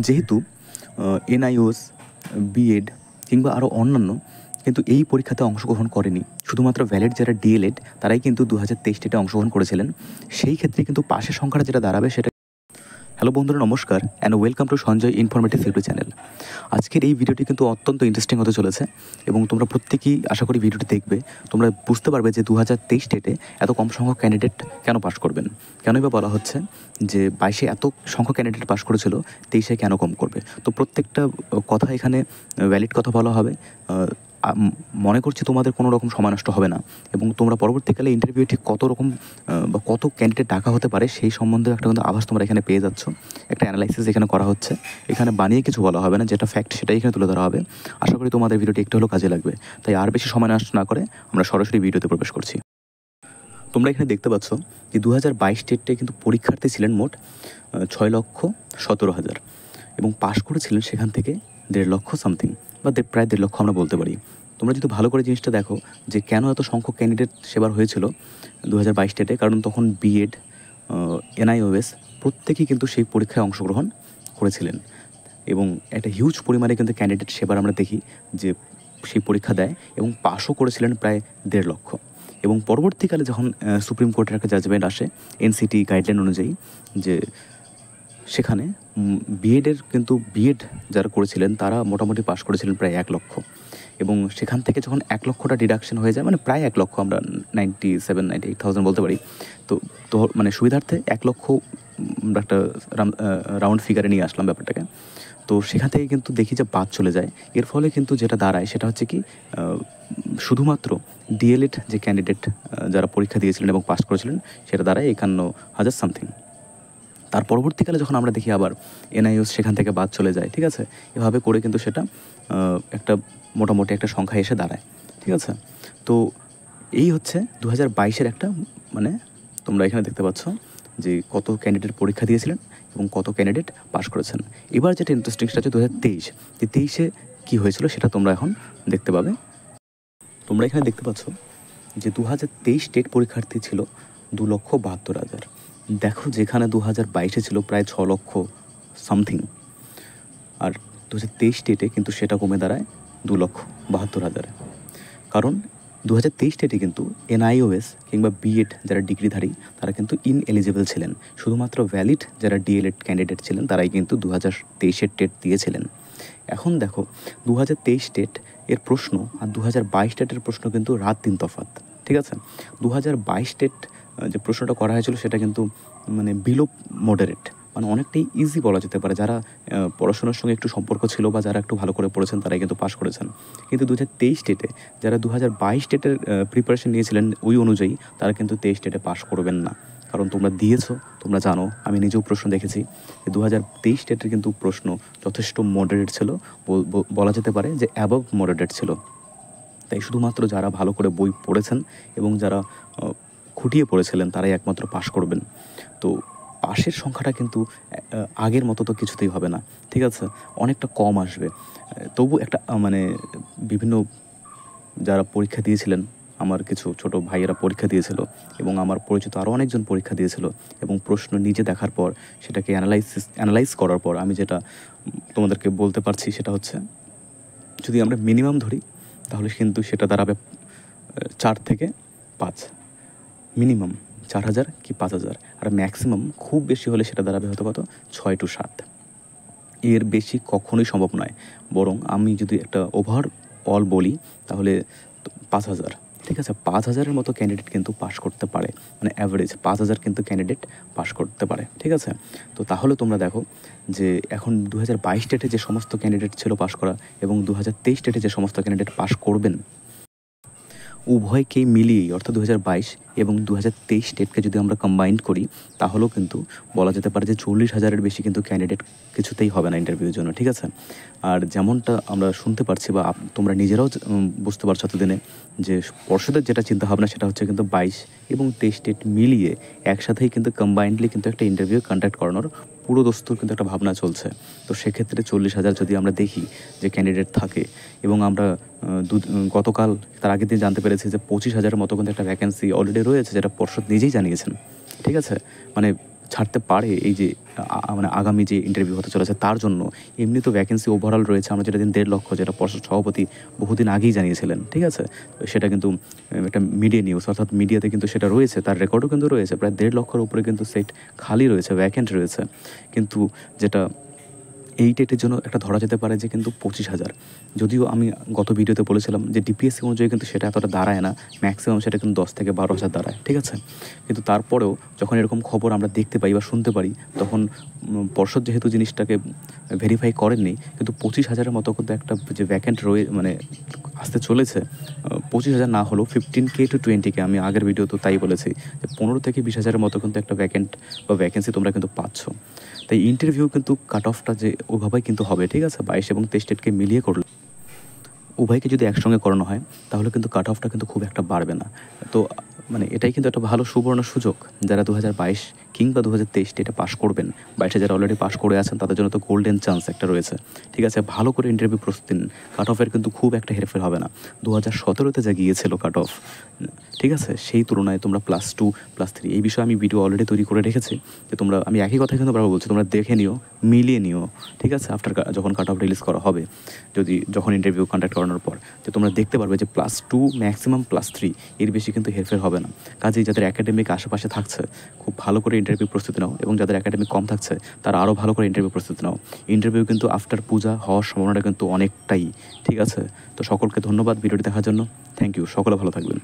যেহেতু এনআইওস, বিএড কিংবা আরও অন্যান্য কিন্তু এই পরীক্ষাতে অংশগ্রহণ করেনি, শুধুমাত্র ভ্যালিড যারা ডিএলএড তারাই কিন্তু 2023 টেটে অংশগ্রহণ করেছিলেন। সেই ক্ষেত্রে কিন্তু পাশের সংখ্যাটা যেটা দাঁড়াবে সেটা। হ্যালো বন্ধুরা, নমস্কার and welcome to Sanjay informative YouTube channel. আজকের এই ভিডিওটি কিন্তু অত্যন্ত ইন্টারেস্টিং হতে চলেছে এবং তোমরা প্রত্যেকেই আশা করি ভিডিওটি দেখবে। তোমরা বুঝতে পারবে যে 2023 টেটে এত কম সংখ্যক ক্যান্ডিডেট কেন পাশ করবেন, কেনই বা বলা হচ্ছে যে 22-এ এত সংখ্যক ক্যান্ডিডেট পাশ করেছিল, 23-এ কেন কম করবে। তো প্রত্যেকটা কথা এখানে ভ্যালিড কথা বলা হবে। মনে করছি তোমাদের কোনো রকম সময় নষ্ট হবে না এবং তোমরা পরবর্তীকালে ইন্টারভিউ ঠিক কত রকম বা কত ক্যান্ডিডেট ডাকা হতে পারে সেই সম্বন্ধে একটা কিন্তু আভাস তোমরা এখানে পেয়ে যাচ্ছ। একটা অ্যানালাইসিস এখানে করা হচ্ছে, এখানে বানিয়ে কিছু বলা হবে না, যেটা ফ্যাক্ট সেটাই এখানে তুলে ধরা হবে। আশা করি তোমাদের ভিডিওটি একটু হলেও কাজে লাগবে। তাই আর বেশি সময় নষ্ট না করে আমরা সরাসরি ভিডিওতে প্রবেশ করছি। তোমরা এখানে দেখতে পাচ্ছ যে 2022 টেটে কিন্তু পরীক্ষার্থী ছিলেন মোট 6,17,000 এবং পাশ করেছিলেন সেখান থেকে 1.5 লক্ষ সামথিং বা প্রায় 1.5 লক্ষ আমরা বলতে পারি। তোমরা যদি ভালো করে জিনিসটা দেখো যে কেন এত সংখ্যক ক্যান্ডিডেট সেবার হয়েছিল 2022 টেটে, কারণ তখন বিএড, এনআইওএস প্রত্যেকেই কিন্তু সেই পরীক্ষায় অংশগ্রহণ করেছিলেন এবং একটা হিউজ পরিমাণে কিন্তু ক্যান্ডিডেট সেবার আমরা দেখি যে সেই পরীক্ষা দেয় এবং পাশও করেছিলেন প্রায় 1.5 লক্ষ। এবং পরবর্তীকালে যখন সুপ্রিম কোর্টের একটা জাজমেন্ট আসে এনসিটি গাইডলাইন অনুযায়ী, যে সেখানে বিএডের কিন্তু বিএড যারা করেছিলেন তারা মোটামুটি পাশ করেছিলেন প্রায় 1 লক্ষ এবং সেখান থেকে যখন 1 লক্ষটা ডিডাকশন হয়ে যায়, মানে প্রায় 1 লক্ষ, আমরা 97,000-98,000 বলতে পারি। তো মানে সুবিধার্থে 1 লক্ষ আমরা একটা রাউন্ড ফিগারে নিয়ে আসলাম ব্যাপারটাকে। তো সেখান থেকে কিন্তু দেখি যে বাদ চলে যায়। এর ফলে কিন্তু যেটা দাঁড়ায় সেটা হচ্ছে কি, শুধুমাত্র ডিএলএড যে ক্যান্ডিডেট যারা পরীক্ষা দিয়েছিলেন এবং পাস করেছিলেন সেটা দাঁড়ায় 51,000 সামথিং। তার পরবর্তীকালে যখন আমরা দেখি আবার এনআইওস সেখান থেকে বাদ চলে যায়, ঠিক আছে, এভাবে করে কিন্তু সেটা একটা মোটামুটি একটা সংখ্যা এসে দাঁড়ায়, ঠিক আছে। তো এই হচ্ছে 2022-এর একটা, মানে তোমরা এখানে দেখতে পাচ্ছ যে কত ক্যান্ডিডেট পরীক্ষা দিয়েছিলেন এবং কত ক্যান্ডিডেট পাশ করেছেন। এবার যেটা ইন্টারেস্টিং সেটা হচ্ছে 2023, যে 23-এ কী হয়েছিল সেটা তোমরা এখন দেখতে পাবে। তোমরা এখানে দেখতে পাচ্ছ যে 2023 টেট পরীক্ষার্থী ছিল 2,72,000। দেখো যেখানে 2022-এ ছিল প্রায় 6 লক্ষ সামথিং, আর 2023 টেটে কিন্তু সেটা কমে দাঁড়ায় 2,72,000। কারণ 2023 টেটে কিন্তু এনআইওএস কিংবা বিএড যারা ডিগ্রিধারী তারা কিন্তু ইনএলিজিবল ছিলেন, শুধুমাত্র ভ্যালিড যারা ডিএলএড ক্যান্ডিডেট ছিলেন তারাই কিন্তু 2023-এর টেট দিয়েছিলেন। এখন দেখো 2023 টেট এর প্রশ্ন আর 2022 টেটের প্রশ্ন কিন্তু রাত দিন তফাৎ, ঠিক আছে। 2022 টেট যে প্রশ্নটা করা হয়েছিল সেটা কিন্তু মানে বিলো মডারেট, মানে অনেকটাই ইজি বলা যেতে পারে। যারা পড়াশোনার সঙ্গে একটু সম্পর্ক ছিল বা যারা একটু ভালো করে পড়েছেন তারাই কিন্তু পাশ করেছেন। কিন্তু 2023 টেটে যারা 2022 টেটের প্রিপারেশন নিয়েছিলেন ওই অনুযায়ী তারা কিন্তু 23 টেটে পাশ করবেন না। কারণ তোমরা দিয়েছো, তোমরা জানো, আমি নিজেও প্রশ্ন দেখেছি যে 2023 টেটের কিন্তু প্রশ্ন যথেষ্ট মডারেট ছিল, বলা যেতে পারে যে অ্যাবভ মডারেট ছিল। তাই শুধুমাত্র যারা ভালো করে বই পড়েছেন এবং যারা খুঁটিয়ে পড়েছিলেন তারাই একমাত্র পাশ করবেন। তো পাশের সংখ্যাটা কিন্তু আগের মতো তো কিছুতেই হবে না, ঠিক আছে, অনেকটা কম আসবে। তবু একটা মানে বিভিন্ন যারা পরীক্ষা দিয়েছিলেন, আমার কিছু ছোট ভাইয়েরা পরীক্ষা দিয়েছিল এবং আমার পরিচিত আরও অনেকজন পরীক্ষা দিয়েছিল এবং প্রশ্ন নিজে দেখার পর সেটাকে অ্যানালাইজ করার পর আমি যেটা তোমাদেরকে বলতে পারছি সেটা হচ্ছে, যদি আমরা মিনিমাম ধরি তাহলে কিন্তু সেটা দাঁড়াবে 4 থেকে 5, মিনিমাম 4,000 কি 5,000, আর ম্যাক্সিমাম খুব বেশি হলে সেটা দাঁড়াবে হয়তো কত 6 to 7। এর বেশি কখনোই সম্ভব নয়। বরং আমি যদি একটা ওভারঅল বলি তাহলে 5,000, ঠিক আছে, 5,000-এর মতো ক্যান্ডিডেট কিন্তু পাশ করতে পারে, মানে অ্যাভারেজ 5,000 কিন্তু ক্যান্ডিডেট পাশ করতে পারে, ঠিক আছে। তো তাহলে তোমরা দেখো যে এখন 2022 টেটে যে সমস্ত ক্যান্ডিডেট ছিল পাশ করা এবং 2023 টেটে যে সমস্ত ক্যান্ডিডেট পাশ করবেন, উভয়কেই মিলিয়েই অর্থাৎ 2022 এবং 2023 টেটকে যদি আমরা কম্বাইন্ড করি তাহলেও কিন্তু বলা যেতে পারে যে 40,000-এর বেশি কিন্তু ক্যান্ডিডেট কিছুতেই হবে না ইন্টারভিউর জন্য, ঠিক আছে। আর যেমনটা আমরা শুনতে পারছি বা তোমরা নিজেরাও বুঝতে পারছো এতদিনে, যে পর্ষদের যেটা চিন্তাভাবনা সেটা হচ্ছে কিন্তু 22 এবং 23 টেট মিলিয়ে একসাথেই কিন্তু কম্বাইন্ডলি কিন্তু একটা ইন্টারভিউ কন্ডাক্ট করানোর পুরো দস্তুর কিন্তু একটা ভাবনা চলছে। তো সেক্ষেত্রে 40,000 যদি আমরা দেখি যে ক্যান্ডিডেট থাকে এবং আমরা গতকাল তার আগের দিন জানতে পেরেছি যে 25,000-এর মতো কিন্তু একটা ভ্যাকেন্সি অলরেডি রয়েছে, যেটা পর্ষদ নিজেই জানিয়েছেন, ঠিক আছে। মানে ছাড়তে পারে এই যে মানে আগামী যে ইন্টারভিউ হতে চলেছে তার জন্য। এমনি তো ভ্যাকেন্সি ওভারঅল রয়েছে আমরা যেটা দিন 1.5 লক্ষ, যেটা পর্ষদ সভাপতি বহুদিন আগেই জানিয়েছিলেন, ঠিক আছে? সেটা কিন্তু একটা মিডিয়া নিউজ, অর্থাৎ মিডিয়াতে কিন্তু সেটা রয়েছে, তার রেকর্ডও কিন্তু রয়েছে। প্রায় 1.5 লক্ষের উপরে কিন্তু সিট খালি রয়েছে, ভ্যাকেন্ট রয়েছে। কিন্তু যেটা এই টেটের জন্য একটা ধরা যেতে পারে যে কিন্তু 25,000, যদিও আমি গত ভিডিওতে বলেছিলাম যে ডিপিএসসি অনুযায়ী কিন্তু সেটা এতটা দাঁড়ায় না, ম্যাক্সিমাম সেটা কিন্তু 10 থেকে 12,000 দাঁড়ায়, ঠিক আছে? কিন্তু তারপরেও যখন এরকম খবর আমরা দেখতে পাই বা শুনতে পারি, তখন পর্ষদ যেহেতু জিনিসটাকে ভেরিফাই করেননি, কিন্তু 25,000-এর মতো কিন্তু একটা যে ভ্যাকেন্ট মানে আসতে চলেছে, 25,000 না হলেও 15K to 20K, আমি আগের ভিডিওতে তাই বলেছি যে 15 থেকে 20,000-এর মতো কিন্তু একটা ভ্যাকেন্ট বা ভ্যাকেন্সি তোমরা কিন্তু পাচ্ছ। তাই ইন্টারভিউ কিন্তু কাট অফটা যে ওভাবেই কিন্তু হবে, ঠিক আছে? 22 এবং 23 ডেটকে মিলিয়ে করলে উভয়কে যদি একসঙ্গে করানো হয় তাহলে কিন্তু কাট অফটা কিন্তু খুব একটা বাড়বে না। তো মানে এটাই কিন্তু একটা ভালো সুবর্ণ সুযোগ, যারা 2022 কিংবা 2023 এটা পাস করবেন, 22-এ যারা অলরেডি পাস করে আছেন তাদের জন্য তো গোল্ডেন চান্স একটা রয়েছে, ঠিক আছে? ভালো করে ইন্টারভিউ প্রস্তুতি নিন, কাট অফের কিন্তু খুব একটা হেরফের হবে না। 2017-তে যা গিয়েছিল কাট অফ, ঠিক আছে, সেই তুলনায় তোমরা +2 +3, এই বিষয়ে আমি ভিডিও অলরেডি তৈরি করে রেখেছি, যে তোমরা, আমি একই কথা কিন্তু বারবার বলছি, তোমরা দেখে নিও, মিলিয়ে নিও, ঠিক আছে? আফটার যখন কাট অফ রিলিজ করা হবে, যখন ইন্টারভিউ কন্ডাক্ট করানোর পর, যে তোমরা দেখতে পারবে যে +2 ম্যাক্সিমাম +3, এর বেশি কিন্তু হেরফের হবে না। কাজেই যাদের একাডেমিক আশেপাশে থাকছে, খুব ভালো করে ইন্টারভিউ প্রস্তুতি নাও, এবং যাদের একাডেমিক কম থাকছে তারা আরও ভালো করে ইন্টারভিউ প্রস্তুতি নাও। ইন্টারভিউ কিন্তু আফটার পূজা হওয়ার সম্ভাবনাটা কিন্তু অনেকটাই, ঠিক আছে? তো সকলকে ধন্যবাদ ভিডিওটি দেখার জন্য। থ্যাংক ইউ, সকলে ভালো থাকবেন।